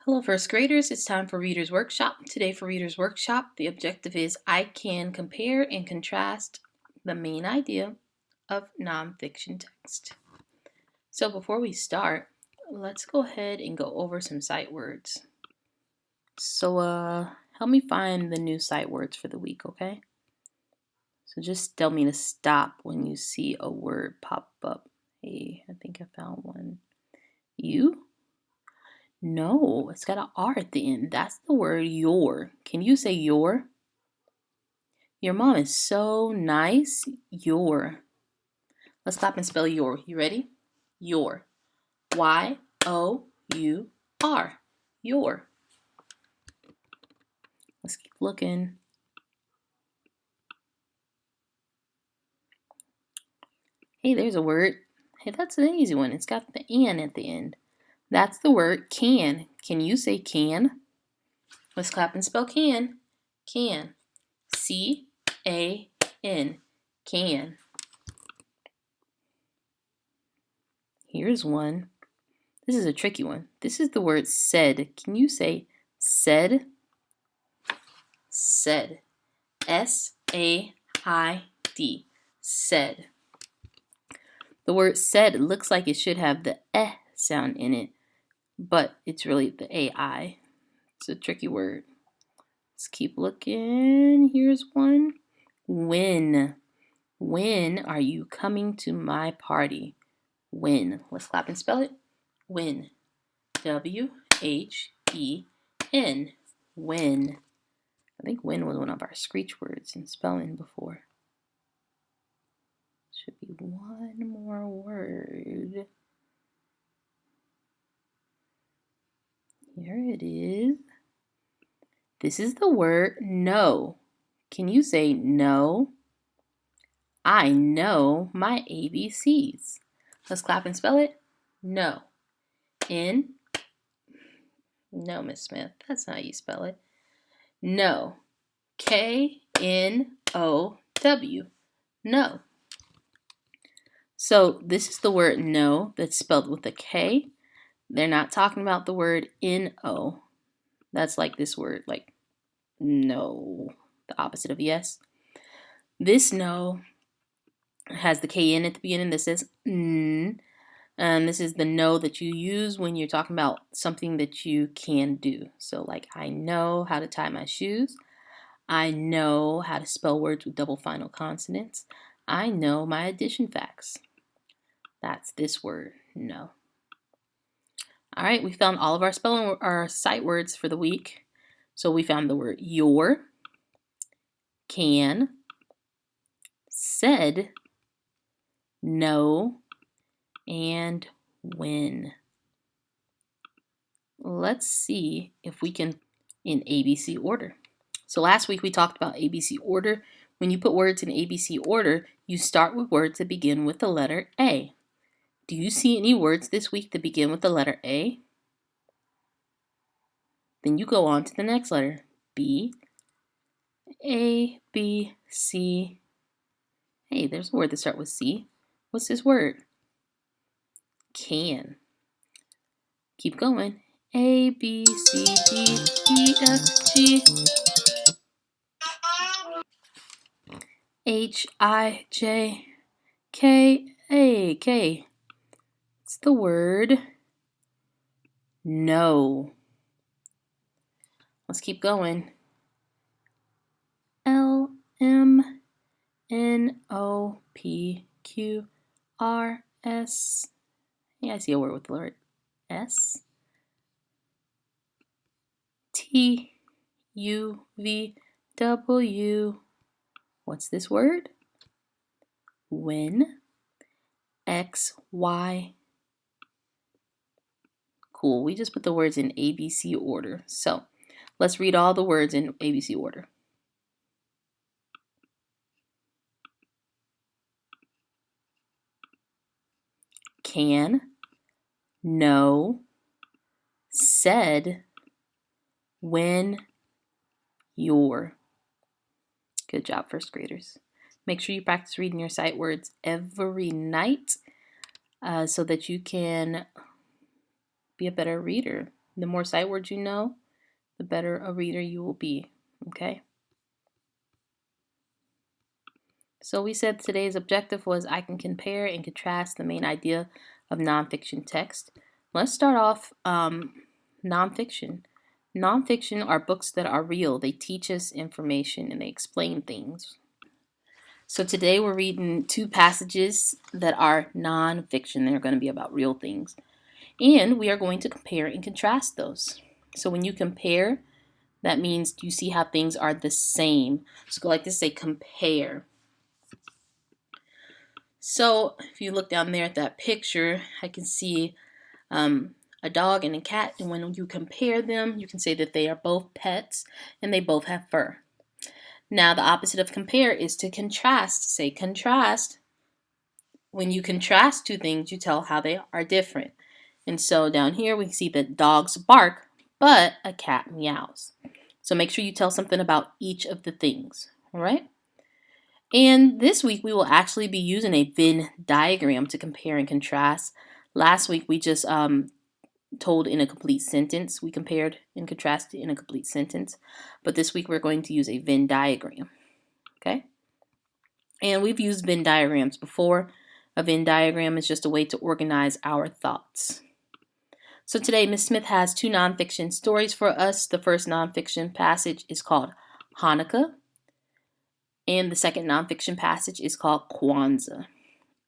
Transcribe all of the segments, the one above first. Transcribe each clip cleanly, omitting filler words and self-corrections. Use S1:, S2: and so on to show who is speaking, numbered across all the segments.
S1: Hello first graders, it's time for Reader's Workshop. Today for Reader's Workshop, the objective is I can compare and contrast the main idea of nonfiction text. So before we start, let's go ahead and go over some sight words. So help me find the new sight words for the week, okay? So just tell me to stop when you see a word pop up. Hey, I think I found one. You? No, it's got an R at the end. That's the word your. Can you say your? Your mom is so nice. Your. Let's stop and spell your. You ready? Your. Y-O-U-R. Your. Let's keep looking. Hey, there's a word. Hey, that's an easy one. It's got the N at the end. That's the word can. Can you say can? Let's clap and spell can. Can. C-A-N. Can. Here's one. This is a tricky one. This is the word said. Can you say said? Said. S-A-I-D. Said. The word said looks like it should have the eh sound in it, but it's really the A-I. It's a tricky word. Let's keep looking. Here's one. When. When are you coming to my party? When. Let's clap and spell it. When. W-H-E-N. When. I think when was one of our screech words in spelling before. Should be one more word. Here it is. This is the word no. Can you say no? I know my ABCs. Let's clap and spell it. No. N. No, Miss Smith. That's not how you spell it. No. K-N-O-W. No. So this is the word no that's spelled with a K. They're not talking about the word N-O. That's like this word, like no, the opposite of yes. This no has the K-N at the beginning that says N. And this is the no that you use when you're talking about something that you can do. So like, I know how to tie my shoes. I know how to spell words with double final consonants. I know my addition facts. That's this word, no. All right, we found all of our sight words for the week. So we found the word your, can, said, no, and when. Let's see if we can in ABC order. So last week we talked about ABC order. When you put words in ABC order, you start with words that begin with the letter A. Do you see any words this week that begin with the letter A? Then you go on to the next letter. B, A, B, C. Hey, there's a word that starts with C. What's this word? Can. Keep going. A, B, C, D, E, F, G, H, I, J, K, A, K. It's the word no. Let's keep going. L, M, N, O, P, Q, R, S. Yeah, I see a word with the word S. T, U, V, W. What's this word? When. X, Y. Cool, we just put the words in ABC order. So let's read all the words in ABC order. Can, no, said, when, your. Good job, first graders. Make sure you practice reading your sight words every night so that you can be a better reader. The more sight words you know, the better a reader you will be, okay? So we said today's objective was I can compare and contrast the main idea of nonfiction text. Let's start off nonfiction. Nonfiction are books that are real. They teach us information and they explain things. So today we're reading two passages that are nonfiction. They're going to be about real things. And we are going to compare and contrast those. So when you compare, that means you see how things are the same. So go like this, say compare. So if you look down there at that picture, I can see a dog and a cat. And when you compare them, you can say that they are both pets and they both have fur. Now the opposite of compare is to contrast. Say contrast. When you contrast two things, you tell how they are different. And so down here we see that dogs bark, but a cat meows. So make sure you tell something about each of the things, all right? And this week we will actually be using a Venn diagram to compare and contrast. Last week we just told in a complete sentence. We compared and contrasted in a complete sentence. But this week we're going to use a Venn diagram, okay? And we've used Venn diagrams before. A Venn diagram is just a way to organize our thoughts. So today, Ms. Smith has two nonfiction stories for us. The first nonfiction passage is called Hanukkah, and the second nonfiction passage is called Kwanzaa.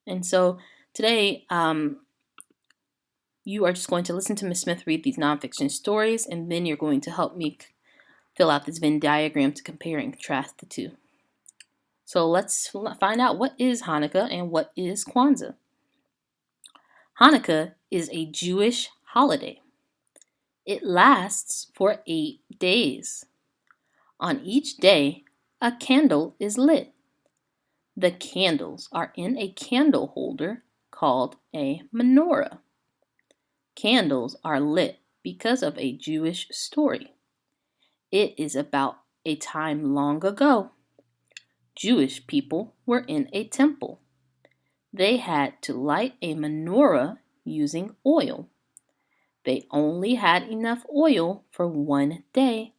S1: And so today, you are just going to listen to Ms. Smith read these nonfiction stories, and then you're going to help me fill out this Venn diagram to compare and contrast the two. So let's find out what is Hanukkah and what is Kwanzaa. Hanukkah is a Jewish holiday. It lasts for 8 days. On each day, a candle is lit. The candles are in a candle holder called a menorah. Candles are lit because of a Jewish story. It is about a time long ago. Jewish people were in a temple. They had to light a menorah using oil. They only had enough oil for 1 day,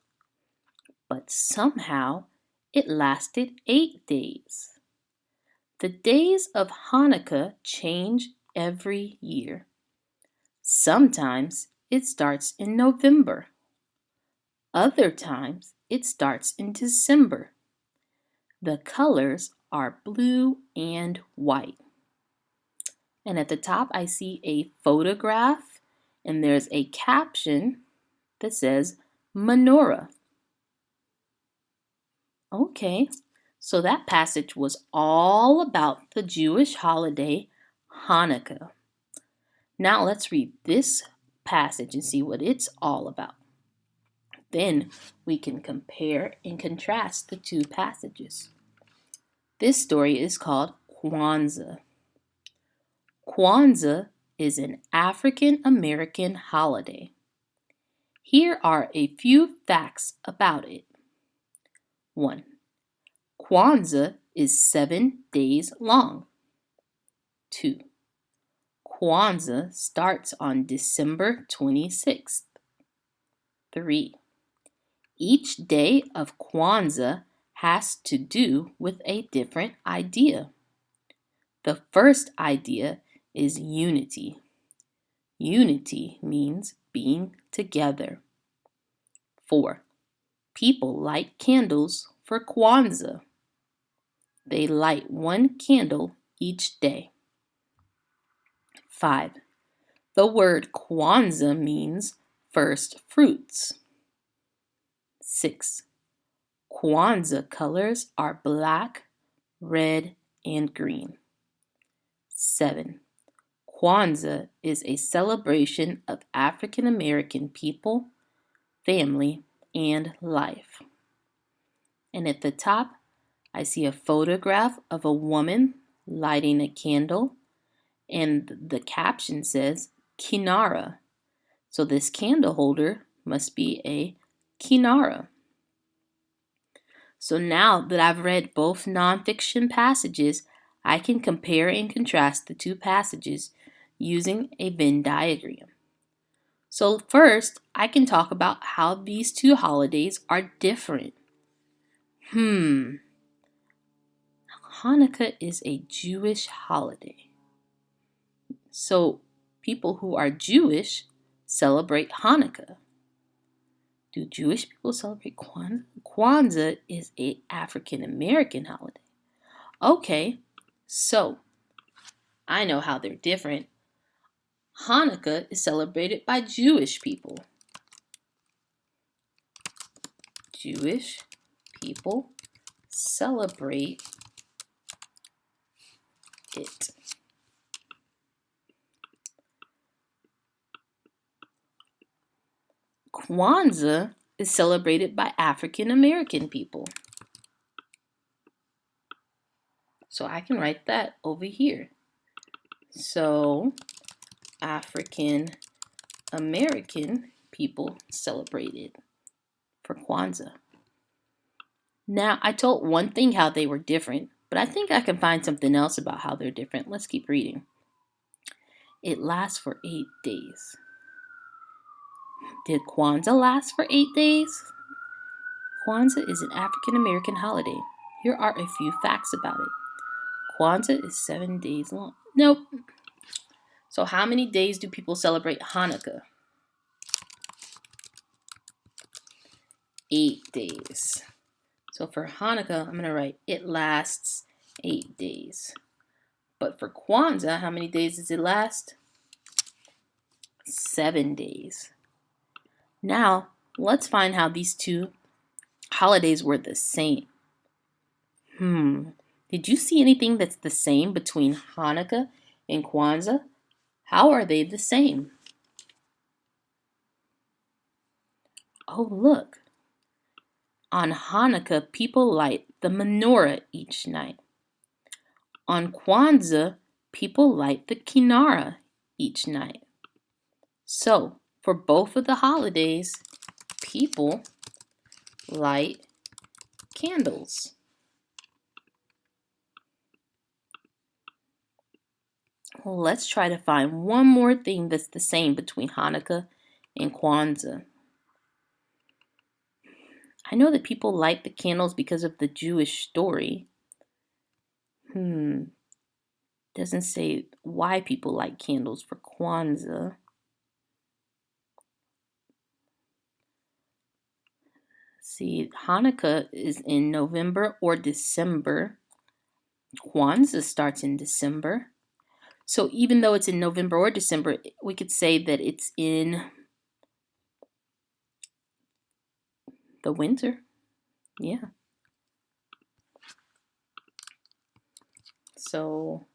S1: but somehow it lasted 8 days. The days of Hanukkah change every year. Sometimes it starts in November. Other times it starts in December. The colors are blue and white. And at the top I see a photograph and there's a caption that says menorah. Okay, so that passage was all about the Jewish holiday Hanukkah. Now let's read this passage and see what it's all about. Then we can compare and contrast the two passages. This story is called Kwanzaa. Kwanzaa is an African American holiday. Here are a few facts about it. 1. Kwanzaa is 7 days long. 2. Kwanzaa starts on December 26th. 3. Each day of Kwanzaa has to do with a different idea. The first idea is unity. Unity means being together. 4. People light candles for Kwanzaa. They light 1 candle each day. 5. The word Kwanzaa means first fruits. 6. Kwanzaa colors are black, red, and green. 7. Kwanzaa is a celebration of African American people, family, and life. And at the top, I see a photograph of a woman lighting a candle, and the caption says Kinara. So this candle holder must be a Kinara. So now that I've read both nonfiction passages, I can compare and contrast the two passages using a Venn diagram. So first, I can talk about how these two holidays are different. Hanukkah is a Jewish holiday. So people who are Jewish celebrate Hanukkah. Do Jewish people celebrate Kwanzaa? Kwanzaa is an African American holiday. Okay, so I know how they're different. Hanukkah is celebrated by Jewish people. Jewish people celebrate it. Kwanzaa is celebrated by African American people. So I can write that over here. So African American people celebrate it for Kwanzaa. Now, I told one thing how they were different, but I think I can find something else about how they're different. Let's keep reading. It lasts for 8 days. Did Kwanzaa last for 8 days? Kwanzaa is an African American holiday. Here are a few facts about it. Kwanzaa is 7 days long. Nope. So how many days do people celebrate Hanukkah? 8 days. So for Hanukkah, I'm going to write it lasts 8 days. But for Kwanzaa, how many days does it last? 7 days. Now, let's find how these two holidays were the same. Did you see anything that's the same between Hanukkah and Kwanzaa? How are they the same? Oh, look. On Hanukkah, people light the menorah each night. On Kwanzaa, people light the kinara each night. So, for both of the holidays, people light candles. Let's try to find one more thing that's the same between Hanukkah and Kwanzaa. I know that people light the candles because of the Jewish story. Doesn't say why people light candles for Kwanzaa. See, Hanukkah is in November or December. Kwanzaa starts in December. So even though it's in November or December, we could say that it's in the winter. Yeah. So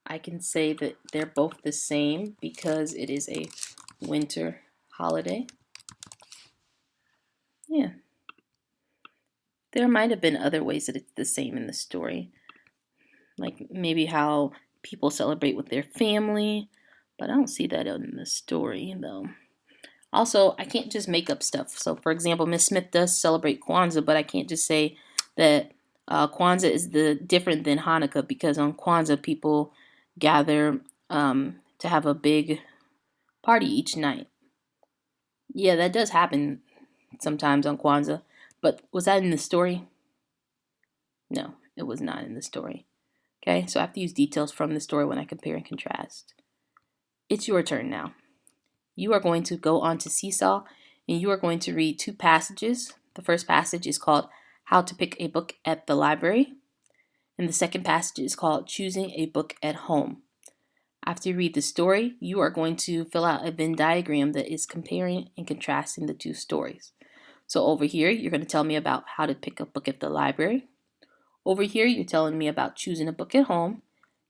S1: I can say that they're both the same because it is a winter holiday. Yeah. There might have been other ways that it's the same in the story. Like maybe how people celebrate with their family, but I don't see that in the story though. Also, I can't just make up stuff. So for example, Miss Smith does celebrate Kwanzaa, but I can't just say that Kwanzaa is different than Hanukkah because on Kwanzaa people gather to have a big party each night. Yeah, that does happen sometimes on Kwanzaa, but was that in the story? No, it was not in the story. Okay, so I have to use details from the story when I compare and contrast. It's your turn now. You are going to go on to Seesaw and you are going to read 2 passages. The first passage is called How to Pick a Book at the Library, and the second passage is called Choosing a Book at Home. After you read the story, you are going to fill out a Venn diagram that is comparing and contrasting the 2 stories. So over here, you're going to tell me about how to pick a book at the library. Over here, you're telling me about choosing a book at home.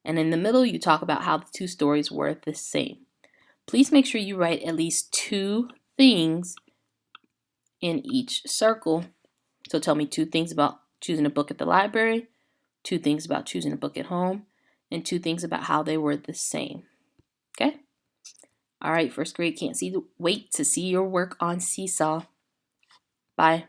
S1: And in the middle, you talk about how the 2 stories were the same. Please make sure you write at least 2 things in each circle. So tell me 2 things about choosing a book at the library, 2 things about choosing a book at home, and 2 things about how they were the same. Okay? All right, first grade, can't wait to see your work on Seesaw. Bye.